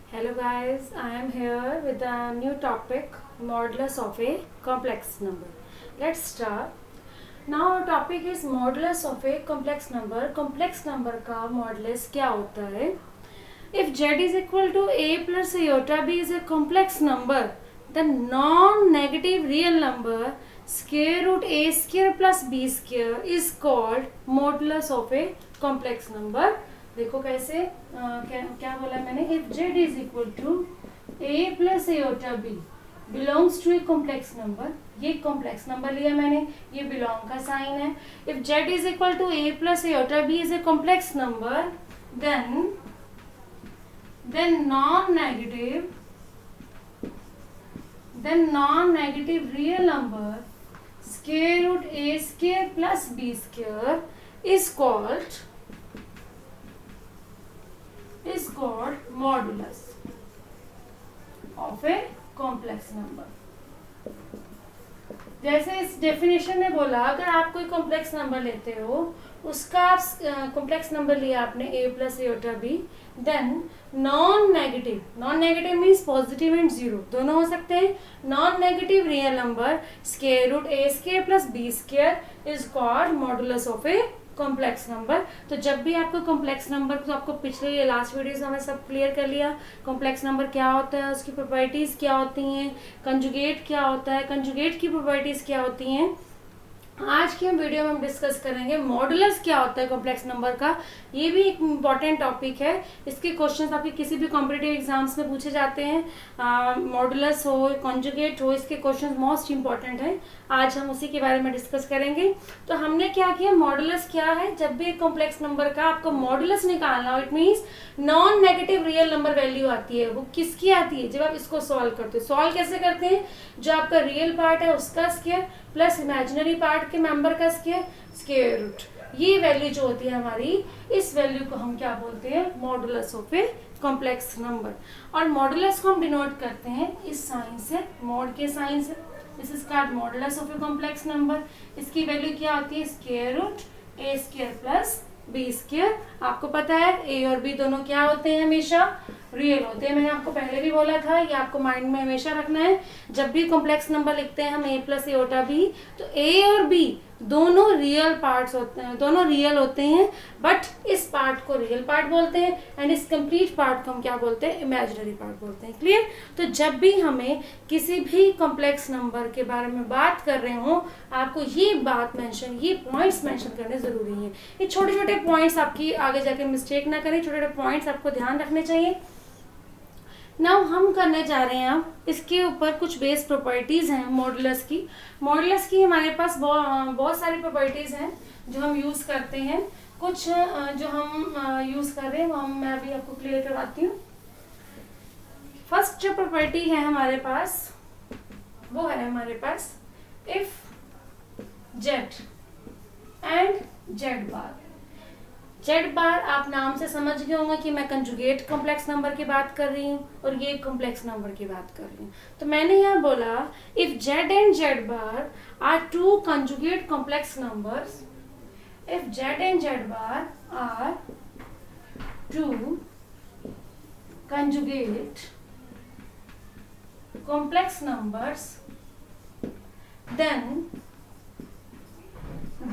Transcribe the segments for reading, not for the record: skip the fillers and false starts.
Hello guys, I am here with a new topic, modulus of a complex number. Let's start. Now our topic is modulus of a complex number. Complex number का modulus क्या होता है? If z is equal to a plus iota b is a complex number, then non-negative real number square root a square plus b square is called modulus of a complex number. देखो कैसे क्या बोला मैंने, if z is equal to a plus iota b belongs to a complex number, ये complex number लिया मैंने, ये belong का साइन है. If z is equal to a plus iota b is a complex number, then non-negative real number square root a square plus b square is called modulus of a complex number. जैसे इस definition में बोला, अगर आप कोई complex number लेते हो, उसका आप कॉम्प्लेक्स नंबर लिया आपने a plus iota b, then non negative means positive and zero दोनों हो सकते हैं. Non negative real number square root a square plus b square is called modulus of a complex number. तो जब भी आपको कॉम्प्लेक्स नंबर, तो आपको पिछले लास्ट वीडियो से हमें सब क्लियर कर लिया कॉम्प्लेक्स नंबर क्या होता है, उसकी प्रॉपर्टीज क्या होती हैं, कंजुगेट क्या होता है, कंजुगेट की प्रॉपर्टीज क्या होती हैं. आज की हम वीडियो में हम डिस्कस करेंगे मॉडुलस क्या होता है कॉम्प्लेक्स नंबर का. ये भी एक इम्पॉर्टेंट टॉपिक है, इसके क्वेश्चंस आपके किसी भी कॉम्पिटिटिव एग्जाम्स में पूछे जाते हैं. मॉडुलस हो, कॉन्जुगेट हो, इसके क्वेश्चंस मोस्ट इंपॉर्टेंट हैं. आज हम उसी के बारे में डिस्कस करेंगे. तो हमने क्या किया, मॉडुलस क्या है, जब भी एक कॉम्प्लेक्स नंबर का आपको मॉडुलस निकालना हो, it means non negative real number value आती है. वो किसकी आती है, जब आप इसको सॉल्व करते हो. सॉल्व कैसे करते हैं, जो आपका रियल पार्ट है उसका स्क्वायर प्लस इमेजिनरी पार्ट के मेंबर का स्क्वायर रूट, ये वैल्यू जो होती है हमारी, इस वैल्यू को हम क्या बोलते हैं, modulus of a complex number. और मॉडुलस को हम डिनोट करते हैं इस साइन से, मॉड के साइन से. This is called modulus of a complex number. इसकी वैल्यू क्या होती है, स्क्वायर रूट ए स्क्वायर प्लस बी स्क्वायर. आपको पता है ए और बी दोनों क्या होते हैं, हमेशा रियल होते हैं. मैंने आपको पहले भी बोला था, ये आपको माइंड में हमेशा रखना है. जब भी कॉम्प्लेक्स नंबर लिखते हैं हम a प्लस एटा b, तो a और b दोनों रियल पार्ट्स होते हैं, दोनों रियल होते हैं. बट इस पार्ट को रियल पार्ट बोलते हैं एंड इस कंप्लीट पार्ट को हम क्या बोलते हैं, इमेजिनरी पार्ट बोलते हैं. क्लियर. तो जब भी हमें किसी भी कॉम्प्लेक्स नंबर के बारे में बात कर रहे हो, आपको ये बात मेंशन, ये पॉइंट्स मेंशन करने जरूरी हैं. ये छोटे छोटे पॉइंट्स आपकी आगे जाके मिस्टेक ना करें, छोटे छोटे पॉइंट्स आपको ध्यान रखने चाहिए. नाउ हम करने जा रहे हैं अब इसके ऊपर कुछ बेस प्रॉपर्टीज हैं मॉडुलस की. मॉडुलस की हमारे पास बहुत सारी प्रॉपर्टीज हैं जो हम यूज करते हैं. कुछ जो हम यूज कर रहे हैं वो मैं अभी आपको क्लियर करवाती हूँ. फर्स्ट जो प्रॉपर्टी है हमारे पास, वो है हमारे पास if Z and Z bar. Z bar आप नाम से समझ गए होंगे कि मैं कंजुगेट कॉम्प्लेक्स नंबर की बात कर रही हूँ और ये कॉम्प्लेक्स नंबर की बात कर रही हूँ. तो मैंने यहाँ बोला if Z and Z bar are two conjugate complex numbers, if Z and Z bar are two conjugate complex numbers, then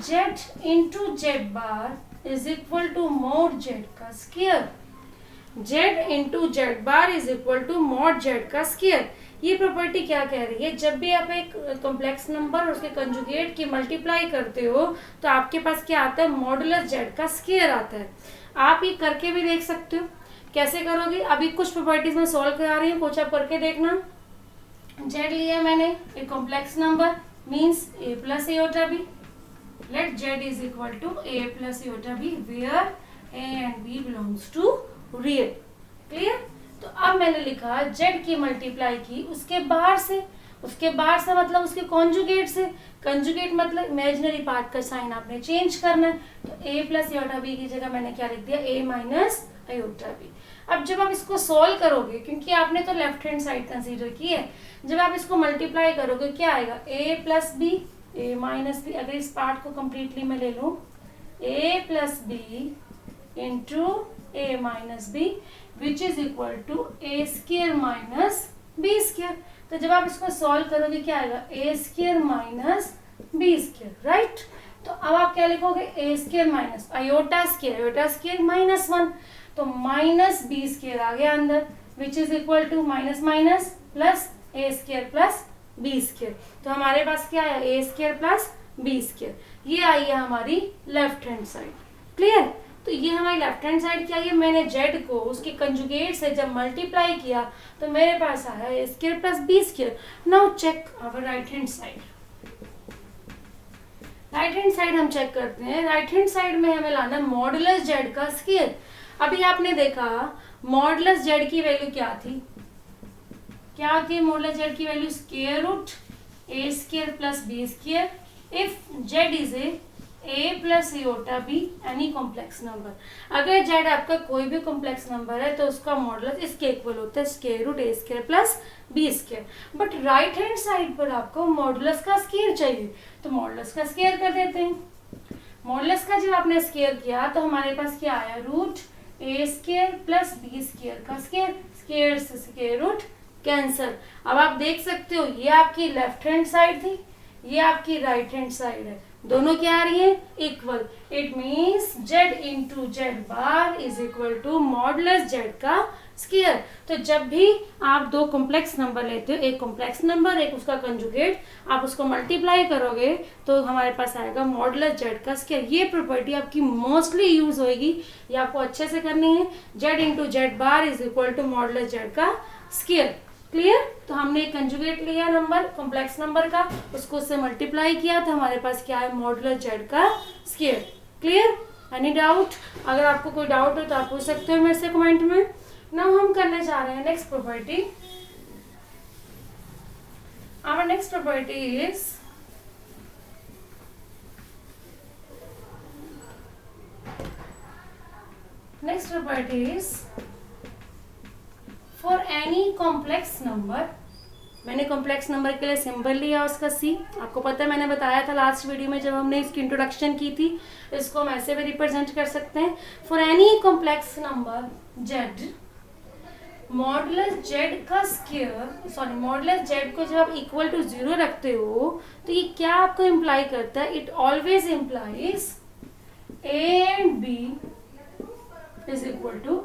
z into z bar is equal to mod z का square. z into z bar is equal to mod z का square. ये property क्या कह रही है, जब भी आप एक कॉम्प्लेक्स नंबर और उसके कंजुगेट की मल्टीप्लाई करते हो, तो आपके पास क्या आता है, मॉडुलस z का स्क्वायर आता है. आप ये करके भी देख सकते हो. कैसे करोगे, अभी कुछ प्रॉपर्टीज में सॉल्व करा रही हूँ, कुछ आप करके देखना. z लिया मैंने, एक complex number means a plus iota b. Let z is equal to a plus iota b where a and b belongs to real. Clear? तो अब मैंने लिखा z की मल्टीप्लाई की उसके बाहर से मतलब उसके कॉन्जुगेट से. कंजुगेट मतलब इमेजिनरी पार्ट का साइन आपने चेंज करना है. तो a प्लस आयोटा b की जगह मैंने क्या लिख दिया, a माइनस आयोटा b. अब जब आप इसको सॉल्व करोगे, क्योंकि आपने तो लेफ्ट हैंड साइड कंसीडर की है, जब आप इसको मल्टीप्लाई करोगे क्या आएगा, a plus B a minus B. अगर इस पार्ट को कंप्लीटली मैं ले लूँ, a plus B into a minus B. Which is equal to A square minus B square. तो जब आप इसको सॉल्व करोगे क्या आएगा, A square minus B square, right. तो अब आप क्या लिखोगे, A square minus iota square minus 1, तो माइनस बी स्क्वायर आ गया अंदर, which is equal to minus minus plus A square plus B square. तो हमारे पास क्या है, ए स्क्वायर प्लस बी स्क्वायर, ये आई है हमारी लेफ्ट हैंड साइड। क्लियर। तो ये हमारी लेफ्ट हैंड साइड क्या है, मैंने जेड को उसके कंजुगेट से जब मल्टीप्लाई किया तो मेरे पास आया A square plus B square. Now check our right hand side. Right hand side हम चेक करते हैं। राइट हैंड साइड में हमें लाना मॉडुलस जेड का स्क्वायर। अभी आपने देखा मॉडुलस जेड की वैल्यू क्या थी, क्या होती है मॉडुलस जेड की value, square root A square plus B square if Z is A plus iota B any complex number. अगर जेड आपका कोई भी कॉम्प्लेक्स नंबर है तो उसका मॉडुलस इसके इक्वल होता है square root A square plus B square. But right hand side पर आपको मॉडुलस का स्क्वायर चाहिए, तो मॉडुलस का स्क्वायर कर देते हैं। मॉडुलस का जब आपने स्क्वायर किया तो हमारे पास क्या आया, रूट ए स्क्वायर प्लस बी स्क्वायर का स्क्वायर, स्क्वायर से स्क्वायर रूट कैंसल। अब आप देख सकते हो ये आपकी लेफ्ट हैंड साइड थी, ये आपकी राइट हैंड साइड है, दोनों क्या आ रही है, equal. It means z into z bar is equal to modulus z का स्क्वायर। तो जब भी आप दो कॉम्प्लेक्स नंबर लेते हो, एक कॉम्प्लेक्स नंबर एक उसका कंजुगेट, आप उसको मल्टीप्लाई करोगे तो हमारे पास आएगा मॉडुलस जेड का स्क्वायर। ये प्रॉपर्टी आपकी मोस्टली यूज होगी, ये आपको अच्छे से करनी है। Z into z bar is equal to modulus z का स्क्वायर। क्लियर। तो हमने एक कंजुगेट लिया नंबर कॉम्प्लेक्स नंबर का, उसको उससे मल्टीप्लाई किया तो हमारे पास क्या है, मॉडुलस जेड का स्क्वायर। क्लियर। Any doubt? अगर आपको कोई डाउट हो तो आप पूछ सकते हो मेरे से कमेंट में। नाउ हम करने जा रहे हैं next property. Our next property is for any complex number. मैंने कॉम्प्लेक्स नंबर के लिए सिंबल लिया उसका सी। आपको पता है मैंने बताया था लास्ट वीडियो में जब हमने इसकी इंट्रोडक्शन की थी, इसको हम ऐसे भी रिप्रेजेंट कर सकते हैं। For any complex number Z, modulus z का स्क्वायर, सॉरी मॉडुलस जेड को जब आप इक्वल टू 0 रखते हो तो ये क्या आपको इम्प्लाई करता है, it always implies a and B is equal to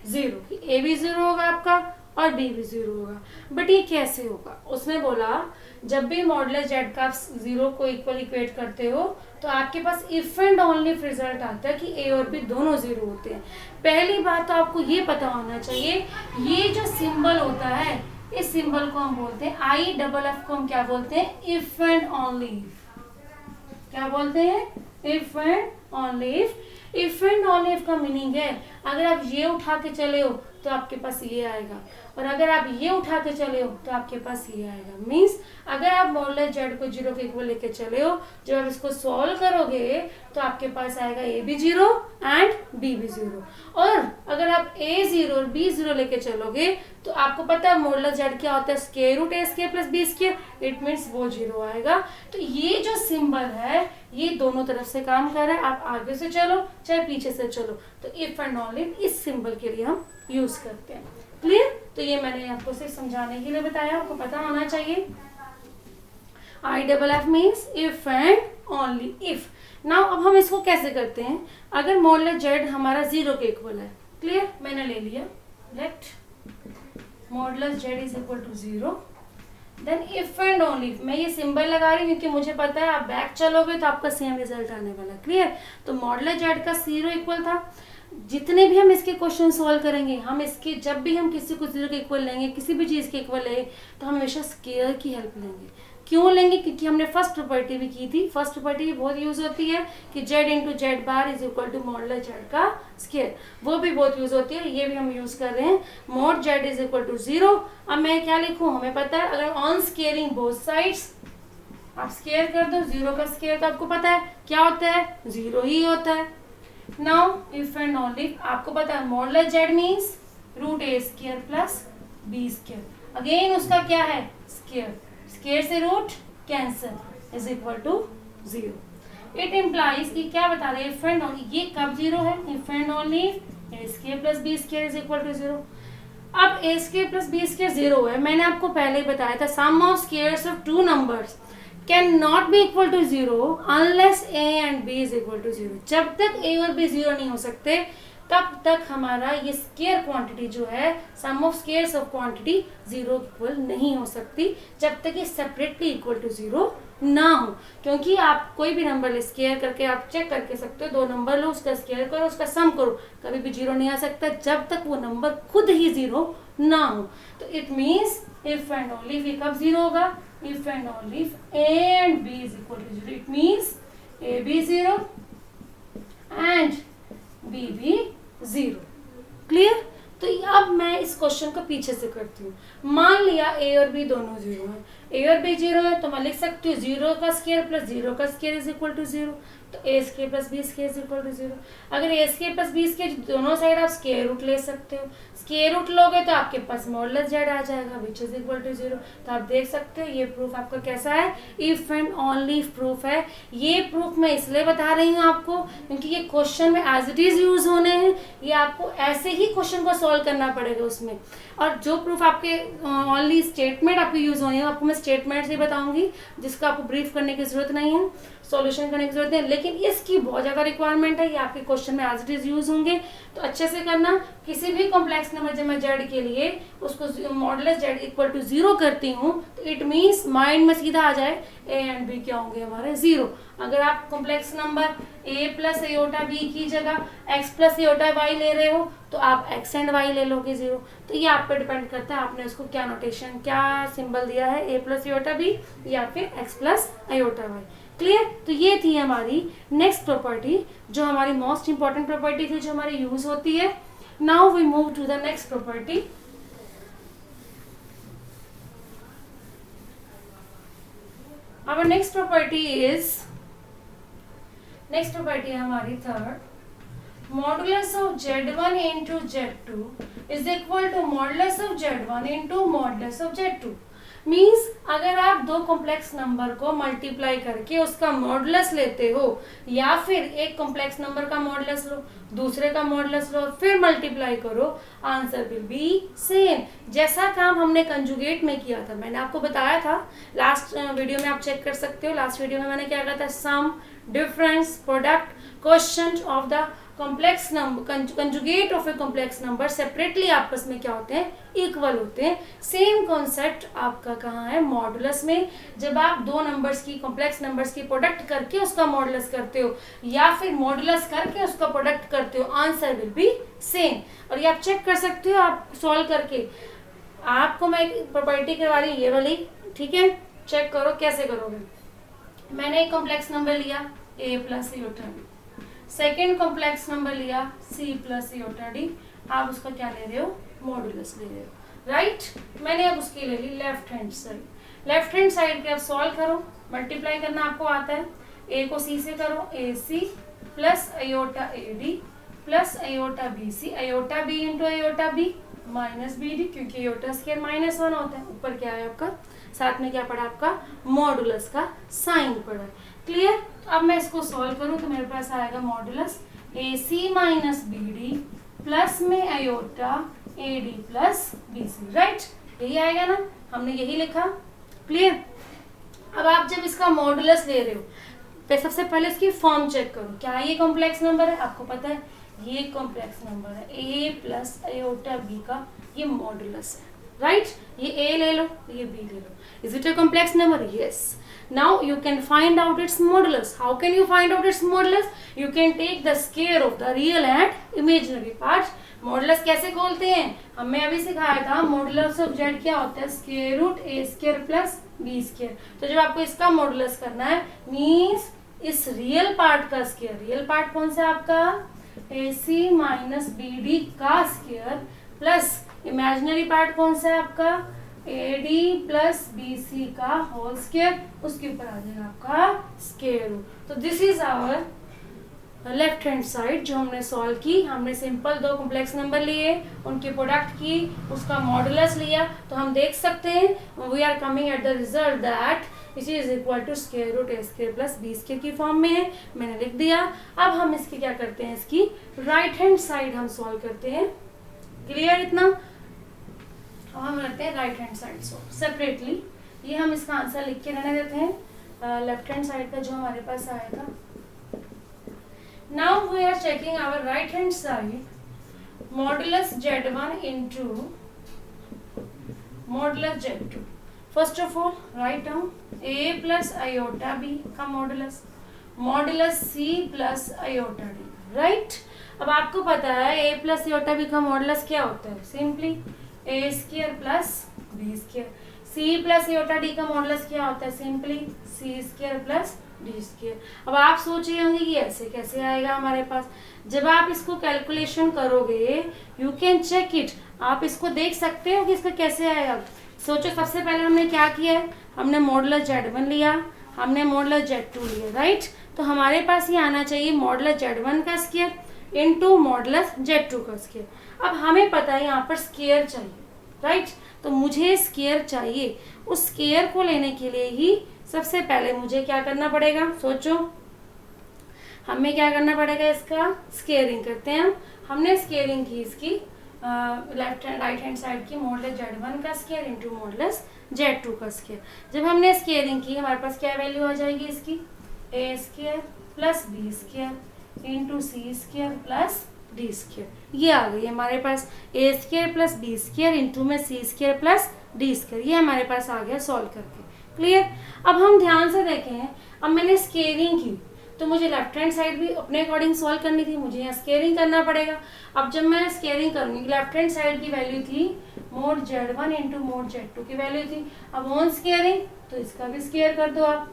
0। A भी 0 होगा आपका और बी भी 0 होगा। बट ये कैसे होगा, उसने बोला जब भी मॉडुलस जेड का 0 को इक्वल इक्वेट करते हो तो आपके पास if and only if result आता है कि ए और बी दोनों 0 होते हैं। पहली बात तो आपको ये पता होना चाहिए, ये जो सिंबल होता है इस सिंबल को हम बोलते हैं IFF को हम क्या बोलते हैं, इफ एंड ओनली इफ। क्या बोलते हैं, if and only if. If and only if का मीनिंग है अगर आप ये उठा के चले हो तो आपके पास ये आएगा, और अगर आप ये उठा के चले हो तो आपके पास ये आएगा। मीन्स अगर आप मॉडुलस जेड को 0 के इक्वल लेके चले हो, जब आप इसको सॉल्व करोगे तो आपके पास आएगा ए भी 0 एंड बी भी 0। और अगर आप ए 0 और बी 0 लेके चलोगे तो आपको पता है मॉडुलस जेड क्या होता है, square root A square plus B square. It means वो 0 आएगा। तो ये जो सिंबल है ये दोनों तरफ से काम कर रहा है, आप आगे से चलो चाहे पीछे से चलो, तो इफ एंड ओनली इस सिंबल के लिए हम यूज करते हैं। क्लियर। तो ये मैंने आपको सिर्फ समझाने के लिए बताया, आपको पता होना चाहिए। IFF means if and only if. Now अब हम इसको कैसे करते हैं, अगर मॉडुलस जेड हमारा 0 के इक्वल है, क्लियर, मैंने ले लिया, let modulus z is equal to 0, then if and only, मैं ये सिंबल लगा रही हूँ क्योंकि मुझे पता है आप बैक चलोगे तो आपका सेम रिजल्ट आने वाला है। क्लियर। तो मॉडुलस जेड का 0 इक्वल था, जितने भी हम इसके क्वेश्चन सॉल्व करेंगे, हम इसके जब भी हम किसी को 0 के इक्वल लेंगे, किसी भी चीज़ के इक्वल लेंगे तो हम हमेशा स्क्वायर की हेल्प लेंगे। क्यों लेंगे, क्योंकि हमने फर्स्ट प्रॉपर्टी भी की थी। फर्स्ट प्रॉपर्टी भी बहुत यूज होती है कि z into z bar is equal to modulus z का स्क्वायर, वो भी बहुत यूज होती है, ये भी हम यूज कर रहे हैं। Mod z is equal to 0। अब मैं क्या लिखूं, हमें पता है अगर ऑन स्क्वेयरिंग बोथ साइड्स, आप स्क्वायर कर दो 0 का स्क्वायर, तो आपको पता है क्या होता है, 0 ही होता है। नाउ इफ एंड ओनली, आपको पता है मॉडुलस जेड मीन्स रूट ए square plus B square, again उसका क्या है, स्क्वायर, स्क्वायर से root cancel is equal to 0। It implies कि क्या बता रहे हैं, इफ एंड ओनली, ये कब 0 है, if and only A square plus B square is equal to 0। अब A square plus B square 0 है, मैंने आपको पहले ही बताया था sum of squares of two numbers can not be equal to 0 unless A and B is equal to 0। जब तक ए और बी 0 नहीं हो सकते तब तक हमारा ये स्केयर क्वांटिटी जो है sum of squares of quantity 0 equal नहीं हो सकती जब तक ये सेपरेटली इक्वल टू 0 ना हो। क्योंकि आप कोई भी नंबर स्केयर करके आप चेक करके सकते हो, दो नंबर लो, उसका स्केयर करो, उसका सम करो, कभी भी 0 नहीं आ सकता जब तक वो नंबर खुद ही 0 ना हो। तो it means if and only if कब 0 होगा, if and only if a and B is equal to 0। It means a b 0 and b भी 0। क्लियर? तो अब मैं इस क्वेश्चन को पीछे से करती हूँ। मान लिया ए और बी दोनों 0 है, ए और बी 0 है, तो मैं लिख सकती हूँ 0 का स्क्वायर प्लस 0 का स्क्वायर इज इक्वल टू 0। तो A square plus B square is equal to 0। अगर A square plus B square दोनों साइड आप स्क्वायर रूट ले सकते हो, स्क्वायर रूट लोगे तो आपके पास मॉडुलस जेड आ जाएगा विच इज इक्वल टू 0। तो आप देख सकते हो ये प्रूफ आपका कैसा है, if and only if proof है। ये प्रूफ मैं इसलिए बता रही हूँ आपको क्योंकि ये क्वेश्चन में एज इट इज यूज होने हैं, ये आपको ऐसे ही क्वेश्चन को सॉल्व करना पड़ेगा उसमें। और जो प्रूफ आपके ओनली स्टेटमेंट आपकी यूज होनी है आपको मैं स्टेटमेंट से बताऊंगी, जिसका आपको ब्रीफ करने की जरूरत नहीं है, सॉल्यूशन करने की जरूरत है, लेकिन इसकी बहुत ज्यादा रिक्वायरमेंट है, ये आपके क्वेश्चन में एज इट इज यूज होंगे। तो अच्छे से करना, किसी भी कॉम्प्लेक्स नंबर जब मैं जेड के लिए उसको मॉडुलस जेड इक्वल टू 0 करती हूँ तो इट मीन्स माइंड में सीधा आ जाए ए एंड बी क्या होंगे हमारे 0। अगर आप complex number a plus iota b की जगह x प्लस एयोटा y ले रहे हो तो आप x एंड y ले लोगे 0। तो ये आप पे डिपेंड करता है आपने उसको क्या नोटेशन क्या सिंबल दिया है, a प्लस एयोटा b या फिर x plus aorta y। Clear? तो ये थी हमारी नेक्स्ट प्रॉपर्टी जो हमारी मोस्ट इंपॉर्टेंट प्रॉपर्टी थी जो हमारी यूज होती है। Now we move to the next property. Our next property है हमारी third, modulus of z1 into z2 is equal to modulus of z1 into modulus of z2। Means अगर आप दो कॉम्प्लेक्स नंबर को मल्टीप्लाई करके उसका मॉडुलस लेते हो या फिर एक कॉम्प्लेक्स नंबर का मॉडुलस लो दूसरे का मॉडुलस लो फिर मल्टीप्लाई करो, आंसर विल बी सेम। जैसा काम हमने कंजुगेट में किया था, मैंने आपको बताया था लास्ट वीडियो में, आप चेक कर सकते हो। लास्ट वीडियो में मैंने क्या कहा था, sum difference product question of the complex number conjugate of a complex number separately आपस में क्या होते हैं, इक्वल होते हैं। सेम कॉन्सेप्ट आपका कहाँ है, मॉडुलस में। जब आप दो नंबर्स की कॉम्प्लेक्स नंबर्स की प्रोडक्ट करके उसका मॉडुलस करते हो या फिर मॉडुलस करके उसका प्रोडक्ट करते हो, आंसर विल बी सेम। और ये आप चेक कर सकते हो आप सॉल्व करके। आपको मैं एक प्रॉपर्टी करवा रही हूँ ये वाली, ठीक है, चेक करो कैसे करोगे। मैंने एक कॉम्प्लेक्स नंबर लिया a plus iota b, second complex number लिया c प्लस एयोटा d, आप उसका क्या ले रहे हो, मॉडुलस ले रहे हो, राइट। मैंने अब उसकी ले ली left hand side. Left hand side के आप सॉल्व करो, मल्टीप्लाई करना आपको आता है, a को c से करो, ac plus aorta ad plus aorta bc, aorta b into aorta b minus bd, क्योंकि एयोटा स्क्वायर -1 होता है। ऊपर क्या है आपका, साथ में क्या पड़ा आपका, मॉडुलस का साइन पड़ा। क्लियर? अब मैं इसको सॉल्व करूं तो मेरे पास आएगा modulus AC minus BD plus में iota AD plus BC, right? यही आएगा ना, हमने यही लिखा। क्लियर? अब आप जब इसका मॉडुलस ले रहे हो तो सबसे पहले इसकी फॉर्म चेक करो। क्या ये कॉम्प्लेक्स नंबर है? आपको पता है ये कॉम्प्लेक्स नंबर है, A प्लस एयोटा B का ये मॉडुलस है, राइट? ये A ले लो, ये B ले लो। Is it a complex number? Yes. Now you can find out its modulus. How can you find out its modulus? You can take the square of the real and imaginary parts. Modulus कैसे खोलते हैं, हमें अभी सिखाया था। Modulus of Z क्या होता है, square root a square plus b square. तो जब आपको इसका मॉडुलस करना है मीन्स इस रियल पार्ट का स्क्वायर, रियल पार्ट कौन सा आपका, AC माइनस BD का स्क्वायर प्लस इमेजिनरी पार्ट कौन सा है आपका, AD प्लस BC का होल स्क्वायर, उसके ऊपर आ जाएगा आपका स्क्वायर रूट। तो this is our left hand side जो हमने सॉल्व की। हमने सिंपल दो कॉम्प्लेक्स नंबर लिए, उनकी प्रोडक्ट की, उसका मॉडुलस लिया। तो हम देख सकते हैं we are coming at the result that which is equal to square root A square plus B square की फॉर्म में है, मैंने लिख दिया। अब हम इसकी क्या करते हैं, इसकी राइट हैंड साइड हम सॉल्व करते हैं। क्लियर इतना? अब हम करते हैं right hand side solve separately. ये हम इसका आंसर लिख के रहने देते हैं लेफ्ट हैंड साइड का जो हमारे पास आया था। Now we are checking our right hand side, modulus Z1 into modulus Z2। First of all write down a plus iota b का modulus, modulus c plus iota d। Right, अब आपको पता है a प्लस आयोटा b का modulus क्या होता है, simply a square plus b square. c plus iota d का मॉडुलस क्या होता है, simply c square plus D square. अब आप सोच रहे होंगे कि ऐसे कैसे आएगा हमारे पास, जब आप इसको कैलकुलेशन करोगे यू कैन चेक इट, आप इसको देख सकते हो कि इसका कैसे आएगा। सोचो, सबसे पहले हमने क्या किया है, हमने मॉडुलस Z1 लिया, हमने मॉडुलस Z2 लिया, राइट। तो हमारे पास ये आना चाहिए मॉडुलस Z1 का स्क्वायर इनटू मॉडुलस Z2 का स्क्वायर। अब हमें पता है यहाँ पर स्क्वायर चाहिए, राइट, तो मुझे स्क्वायर चाहिए। उस स्क्वायर को लेने के लिए ही सबसे पहले मुझे क्या करना पड़ेगा, सोचो हमें क्या करना पड़ेगा, इसका स्क्वायरिंग करते हैं। हमने स्क्वायरिंग की इसकी left hand right hand side की मॉडुलस Z1 का स्क्वायर इनटू मॉडुलस Z2 का स्क्वायर। जब हमने स्क्वायरिंग की हमारे पास क्या वैल्यू आ जाएगी इसकी, a square plus b square into c square plus d square. ये आ गई हमारे पास a square plus b square into में c square plus d square. ये हमारे पास आ गया सॉल्व करके। क्लियर? अब हम ध्यान से देखें, अब मैंने स्क्वायरिंग की तो मुझे लेफ्ट हैंड साइड भी अपने अकॉर्डिंग सॉल्व करनी थी, मुझे यहाँ स्क्वायरिंग करना पड़ेगा। अब जब मैं स्क्वायरिंग करूंगी, लेफ्ट हैंड साइड की वैल्यू थी mode Z1 into mode Z2 की वैल्यू थी। अब ऑन स्क्वायरिंग तो इसका भी स्क्वायर कर दो आप,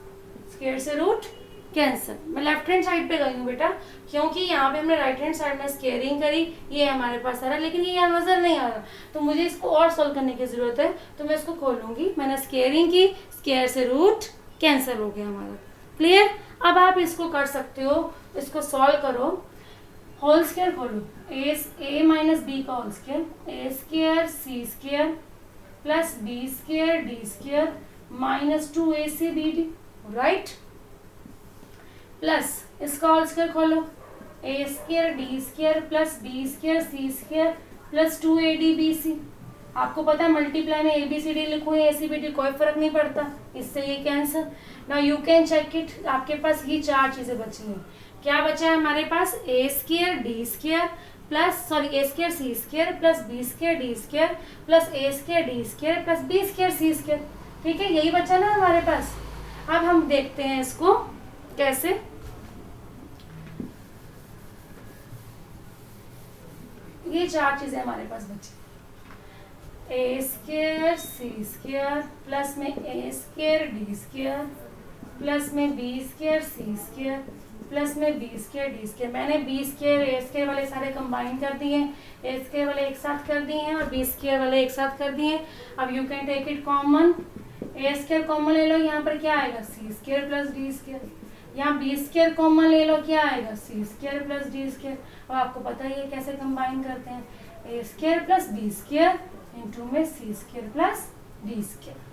स्क्वायर से रूट कैंसिल। मैं लेफ्ट हैंड साइड पे गई हूँ बेटा, क्योंकि यहाँ पे हमने राइट हैंड साइड में स्क्वायरिंग करी, ये हमारे पास आ रहा है, लेकिन ये यहाँ नजर नहीं आ रहा, तो मुझे इसको और सॉल्व करने की जरूरत है। तो मैं इसको खोलूंगी, मैंने स्क्वायरिंग की, स्क्वायर से रूट कैंसिल हो गया हमारा। क्लियर? अब आप इसको कर सकते हो, इसको सॉल्व करो, होल स्क्वायर खोलो, a माइनस बी का whole square, a square c square plus b square d square minus 2ac/bd, right, plus इसका होल स्क्वायर खोलो, a square d square plus b square c square plus 2adbc। आपको पता है multiply में ABCD लिखो या ACBD कोई फर्क नहीं पड़ता, इससे ये cancel. Now you can check it, आपके पास ये चार चीजें बची हैं। क्या बचा है हमारे पास, a square d square plus a square c square plus b square d square plus a square d square plus b square c square. ठीक है, यही बचा ना हमारे पास। अब हम देखते हैं इसको कैसे। ये चार चीजें हमारे पास बची, a square c square plus में a square d square plus में b square c square plus में b स्क्वायर d स्क्वायर। मैंने b स्क्वायर a स्क्वायर वाले सारे कंबाइन कर दिए हैं, a स्क्वायर वाले एक साथ कर दिए हैं और b स्क्वायर वाले एक साथ कर दिए हैं। अब you can take it common, a square common ले लो, यहाँ पर क्या आएगा c square plus d square, यहाँ b स्क्वायर कॉमन ले लो, क्या आएगा c square plus d square. अब आपको पता है ये कैसे कंबाइन करते हैं, a square plus b square into में c square plus d square.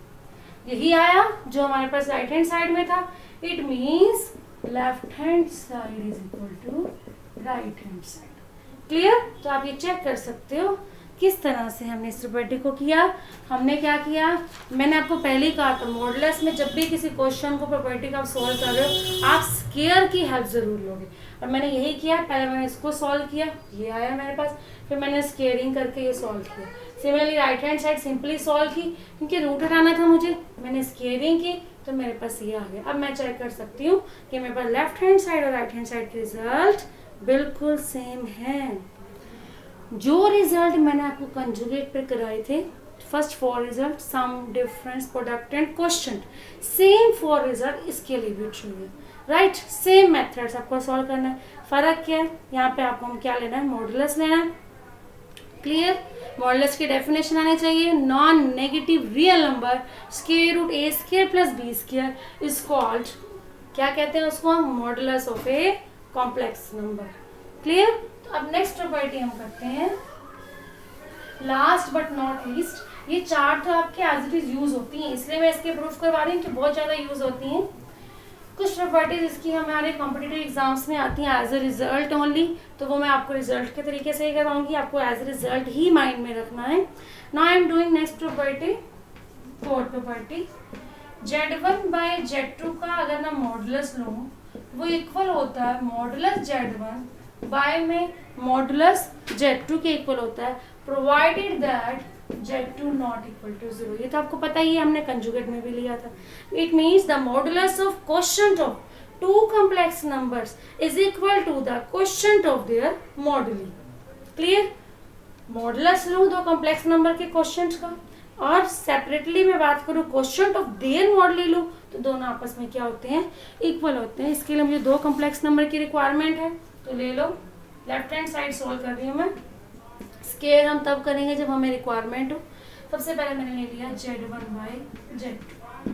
यही आया जो हमारे पास राइट हैंड साइड में था। It means left hand side is equal to right hand side. Clear? तो आप ये चेक कर सकते हो किस तरह से हमने इस प्रॉपर्टी को किया। हमने क्या किया, मैंने आपको पहले ही कहा था मॉडुलस में जब भी किसी क्वेश्चन को प्रॉपर्टी का आप सॉल्व कर रहे हो आप स्क्वायर की हेल्प जरूर लोगे, और मैंने यही किया। पहले मैंने इसको सॉल्व किया, ये आया मेरे पास, फिर मैंने स्क्वायरिंग करके ये सॉल्व किया। Similarly right hand side simply solve की, क्योंकि रूट हटाना था मुझे, मैंने स्क्वायरिंग की तो मेरे पास ये आ गया। अब मैं चेक कर सकती हूँ कि मेरे पास लेफ्ट हैंड साइड और राइट हैंड साइड के रिजल्ट बिल्कुल सेम है। जो रिजल्ट मैंने आपको कंजुगेट पे कराए थे, first 4 result, sum, difference, product and question, same 4 result इसके लिए भी ट्रू है, राइट। सेम मेथड्स आपको सॉल्व करना है। फर्क क्या है, यहाँ पे आपको हम क्या लेना है, मॉडुलस लेना है। क्लियर? मॉडुलस की डेफिनेशन आनी चाहिए, non negative real number square root a square plus b square is called, क्या कहते हैं उसको, modulus of a complex number. Clear? तो अब नेक्स्ट प्रॉपर्टी हम करते हैं, लास्ट बट नॉट लीस्ट, ये चार तो आपके एज इट इज यूज होती हैं, इसलिए मैं इसके प्रूफ करवा रही हूँ कि बहुत ज़्यादा यूज होती हैं। कुछ प्रॉपर्टीज इसकी हमारे कॉम्पिटिटिव एग्जाम्स में आती हैं एज अ रिजल्ट ओनली, तो वो मैं आपको रिजल्ट के तरीके से ही करवाऊंगी, आपको एज अ रिजल्ट ही माइंड में रखना है। Now I am doing next property, fourth property. Z1 by Z2 का अगर मैं मॉडुलस लूँ वो इक्वल होता है मॉडुलस Z1 बाय में मॉडुलस Z2 के इक्वल होता है, provided that Z2 not equal to 0। ये तो आपको पता ही है, हमने कंजुगेट में भी लिया था। It means the modulus of quotient of two complex numbers is equal to the quotient of their moduli. Clear? Modulus लूँ दो कॉम्प्लेक्स नंबर के क्वोशिएंट का, और सेपरेटली मैं बात करूँ क्वोशिएंट ऑफ देयर मॉडुली लूँ, तो दोनों आपस में क्या होते हैं? इक्वल होते हैं। इसके लिए मुझे दो कॉम्प्लेक्स नंबर की रिक्वायरमेंट है, तो ले लो। लेफ्ट हैंड साइड सोल्व कर रही हूँ मैं। स्केयर हम तब करेंगे जब हमें रिक्वायरमेंट हो। सबसे पहले मैंने ले लिया Z1 बाई Z2।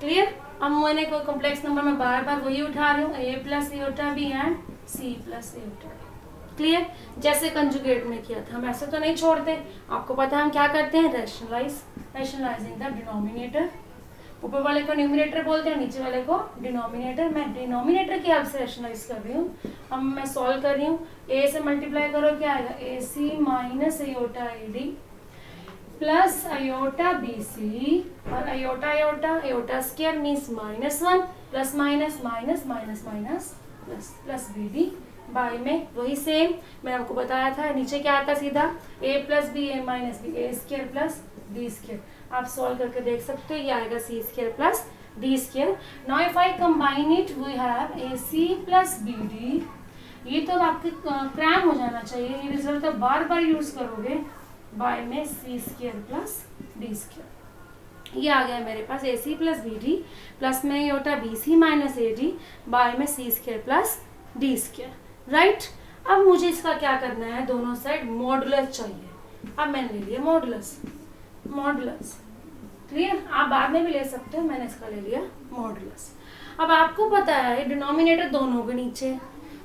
क्लियर? अब मैंने कोई कॉम्प्लेक्स नंबर में बार बार वही उठा रही हूँ, A plus iota B and C plus iota B। Clear? जैसे कंजुगेट में किया था, हम ऐसे तो नहीं छोड़ते। आपको पता है हम क्या करते हैं? Rationalising the denominator. ऊपर वाले को न्यूमिनेटर बोलते हैं, नीचे वाले को डिनोमिनेटर। मैं डिनोमिनेटर की हेल्प से रैशनलाइज कर रही हूँ। अब मैं सॉल्व कर रही हूँ। A से मल्टीप्लाई करो, क्या आएगा? AC माइनस iota AD plus iota BC, और iota iota iota square means -1 plus minus minus minus minus plus plus BD by में वही सेम मैंने आपको बताया था। नीचे क्या आता सीधा? A plus B A minus b, A square plus D square. आप सॉल्व करके देख सकते हो, ये आएगा C square plus D square. Now if I combine it we have AC plus BD। ये तो आपके क्रैम हो जाना चाहिए, ये रिजल्ट तो बार बार यूज करोगे। बाय में C square plus D square. ये आ गया मेरे पास AC प्लस BD प्लस में ये होता है BC माइनस AD बाय में C square plus D square. Right? अब मुझे इसका क्या करना है? दोनों साइड मॉडुलस चाहिए। अब मैंने ले लिया मॉडुलस। क्लियर? आप बाद में भी ले सकते हो, मैंने इसका ले लिया मॉडुलस। अब आपको पता है डिनोमिनेटर दोनों के नीचे,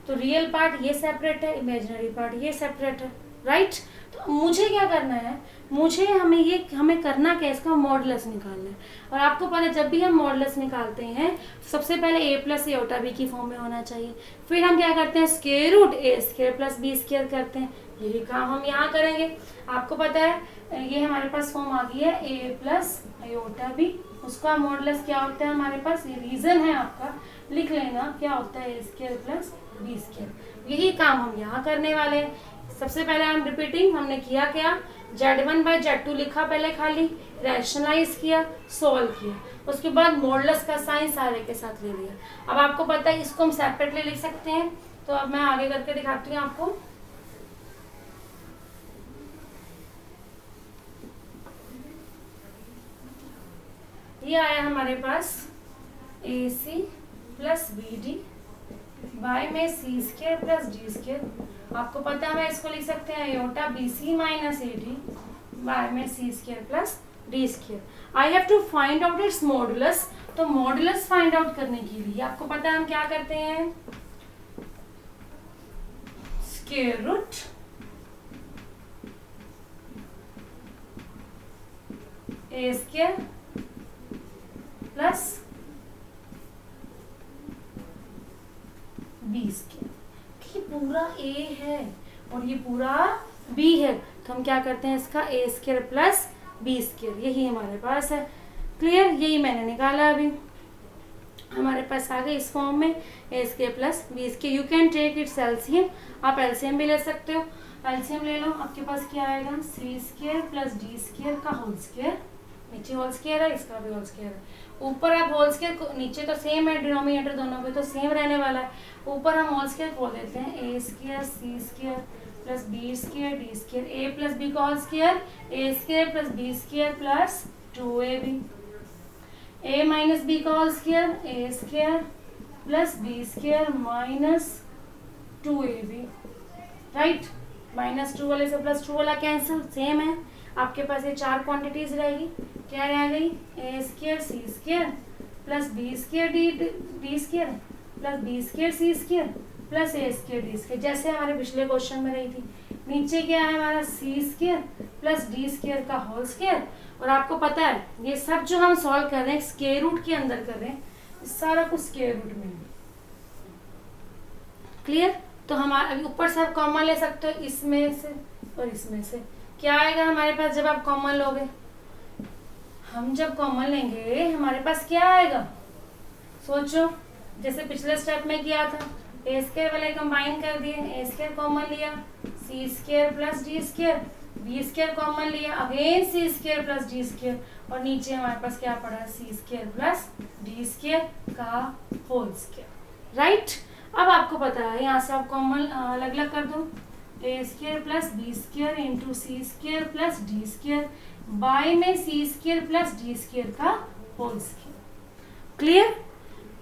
तो रियल पार्ट ये सेपरेट है, इमेजिनरी पार्ट ये सेपरेट है। राइट? तो मुझे क्या करना है? हमें करना क्या? इसका मॉडुलस निकालना है। और आपको पता है जब भी हम मॉडुलस निकालते हैं सबसे पहले A प्लस एयोटा B की फॉर्म में होना चाहिए। फिर हम क्या करते हैं? Square root A square plus B square करते हैं। यही काम हम यहाँ करेंगे। आपको पता है ये हमारे पास फॉर्म आ गई है A प्लस एयोटा B, उसका मॉडुलस क्या होता है हमारे पास? ये रीजन है आपका, लिख लेना क्या होता है? A square plus B square. यही काम हम यहाँ करने वाले हैं। सबसे पहले हम रिपीटिंग, हमने किया क्या? Z1 बाई Z2 लिखा पहले, खाली रैशनलाइज किया, सॉल्व किया, उसके बाद मॉडुलस का साइन सारे के साथ ले लिया। अब आपको पता है इसको हम सेपरेटली लिख सकते हैं, तो अब मैं आगे करके दिखाती हूँ आपको। ये आया हमारे पास AC प्लस BD बाय में C square plus D square. आपको पता है मैं इसको लिख सकते हैं iota BC minus AD by में C square plus D square. I have to find out its modulus. तो मॉडुलस फाइंड आउट करने के लिए आपको पता है हम क्या करते हैं? Square root A square plus B square. ये पूरा A है और ये पूरा B है, तो हम क्या करते हैं? इसका A square plus B square, यही हमारे पास है। क्लियर? यही मैंने निकाला अभी, हमारे पास आ गए इस फॉर्म में A square plus B square. You can take its LCM, आप एलसीएम भी ले सकते हो। एलसीएम ले लो, आपके पास क्या आएगा? C square plus D square का होल स्क्वायर, नीचे होल स्क्वायर है, इसका भी होल स्क्वायर है। ऊपर आप होल स्क्वायर, नीचे तो सेम है, डिनोमिनेटर दोनों पे तो सेम रहने वाला है। ऊपर हम होल स्क्वायर बोल देते हैं A square C square plus B square D square. A plus B का whole square A square plus B square plus 2AB। A minus B का whole square A square plus B square minus 2AB। Right? -2 वाले से +2 वाला cancel, same है। आपके पास ये चार क्वांटिटीज रहेगी, क्या रह गई? A square C square plus B square D square plus B square C square plus A square D square, जैसे हमारे पिछले क्वेश्चन में रही थी। नीचे क्या है हमारा? C square plus D square का होल स्क्वायर। और आपको पता है ये सब जो हम सॉल्व कर रहे हैं स्क्वायर रूट के अंदर कर रहे हैं, सारा कुछ स्क्वायर रूट में। क्लियर? तो हमारे अभी ऊपर से आप कॉमन ले सकते हो, इसमें से और इसमें से। क्या आएगा हमारे पास जब आप कॉमन लोगे? हम जब कॉमन लेंगे हमारे पास क्या आएगा? सोचो, जैसे पिछले स्टेप में किया था, ए स्क्वायर वाले कंबाइन कर दिए, ए स्क्वायर कॉमन लिया, C square plus D square, B square common लिया, again C square plus D square, और नीचे हमारे पास क्या पड़ा है? C square plus D square का होल स्क्वायर। राइट? अब आपको पता है यहाँ से आप कॉमन अलग अलग कर दो, A square plus B square into C square plus D square by में सी स्क्वायर प्लस डी स्क्वायर का होल स्क्वायर। क्लियर?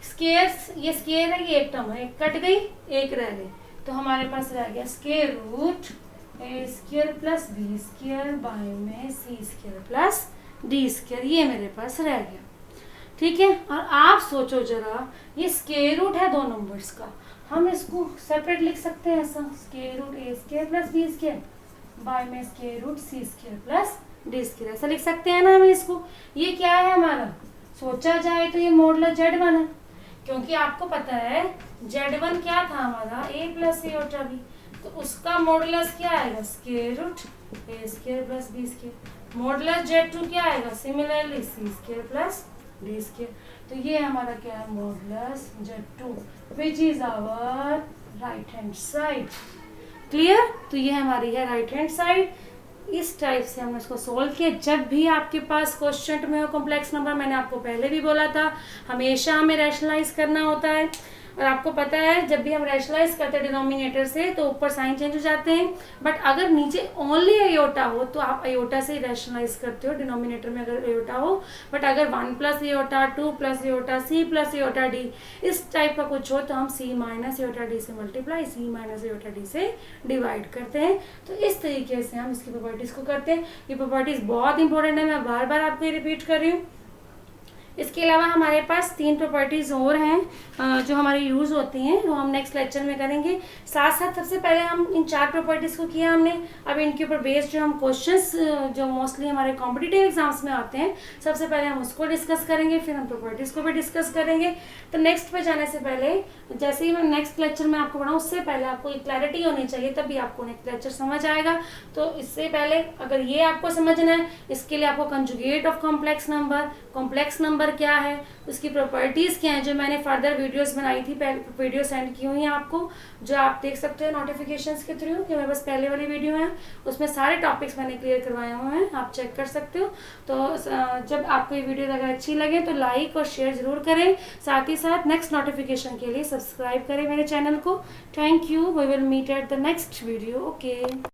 स्क्वायर, ये स्क्वायर है, ये एक टर्म है, एक कट गई, एक रह गई, तो हमारे पास रह गया square root A square plus B square by में सी स्क्वायर प्लस डी स्क्वायर, ये मेरे पास रह गया। ठीक है? और आप सोचो जरा, ये स्क्वायर रूट है दो नंबर्स का, हम इसको सेपरेट लिख सकते हैं ऐसा, square root A square plus B square by में square root c square plus D square, ऐसा लिख सकते हैं ना हम इसको। ये क्या है हमारा? सोचा जाए तो ये मॉडुलस Z1 है, क्योंकि आपको पता है Z1 क्या था हमारा? a प्लस ए और बी, तो उसका मॉडुलस क्या आएगा? स्क्वायर रूट ए square plus B square. Modulus Z2 क्या आएगा? Similarly C square plus D square. तो ये हमारा क्या है? Modulus Z2 which is our right hand side. Clear? तो ये हमारी है राइट हैंड साइड। इस टाइप से हमने इसको सोल्व किया। जब भी आपके पास क्वेश्चन में हो कॉम्प्लेक्स नंबर, मैंने आपको पहले भी बोला था, हमेशा हमें रैशनलाइज करना होता है। और आपको पता है जब भी हम रैशनलाइज करते हैं डिनोमिनेटर से तो ऊपर साइन चेंज हो जाते हैं, बट अगर नीचे ओनली अयोटा हो तो आप अयोटा से रैशनलाइज करते हो डिनोमिनेटर में अगर अयोटा हो। बट अगर 1 plus iota, 2 plus iota, c plus iota d, इस टाइप का कुछ हो तो हम सी माइनस अयोटा डी से multiply, c minus iota d से डिवाइड करते हैं। तो इस तरीके से हम इसकी प्रॉपर्टीज को करते हैं। ये प्रॉपर्टीज बहुत इंपॉर्टेंट है, मैं बार बार आपको ये रिपीट कर रही हूँ। इसके अलावा हमारे पास 3 प्रॉपर्टीज और हैं जो हमारी यूज़ होती हैं, वो हम नेक्स्ट लेक्चर में करेंगे। साथ साथ सबसे पहले हम इन 4 प्रॉपर्टीज़ को किया हमने। अब इनके ऊपर बेस्ड जो हम क्वेश्चंस जो मोस्टली हमारे कॉम्पिटिटिव एग्जाम्स में आते हैं, सबसे पहले हम उसको डिस्कस करेंगे, फिर हम प्रॉपर्टीज़ को भी डिस्कस करेंगे। तो नेक्स्ट पे जाने से पहले, जैसे ही मैं नेक्स्ट लेक्चर में आपको पढ़ाऊँ उससे पहले आपको एक क्लैरिटी होनी चाहिए, तभी आपको नेक्स्ट लेक्चर समझ आएगा। तो इससे पहले अगर ये आपको समझना है, इसके लिए आपको कंजुगेट ऑफ कॉम्प्लेक्स नंबर क्या है, उसकी प्रॉपर्टीज क्या है, जो मैंने फर्दर वीडियोस बनाई थी, वीडियो सेंड की हुई है आपको, जो आप देख सकते हो नोटिफिकेशंस के थ्रू, कि मेरे पास पहले वाली वीडियो है, उसमें सारे टॉपिक्स मैंने क्लियर करवाए हुए हैं, आप चेक कर सकते हो। तो जब आपको ये वीडियो अगर अच्छी लगे तो लाइक और शेयर जरूर करें, साथ ही साथ नेक्स्ट नोटिफिकेशन के लिए सब्सक्राइब करें मेरे चैनल को। Thank you, we will meet at the next video. Okay.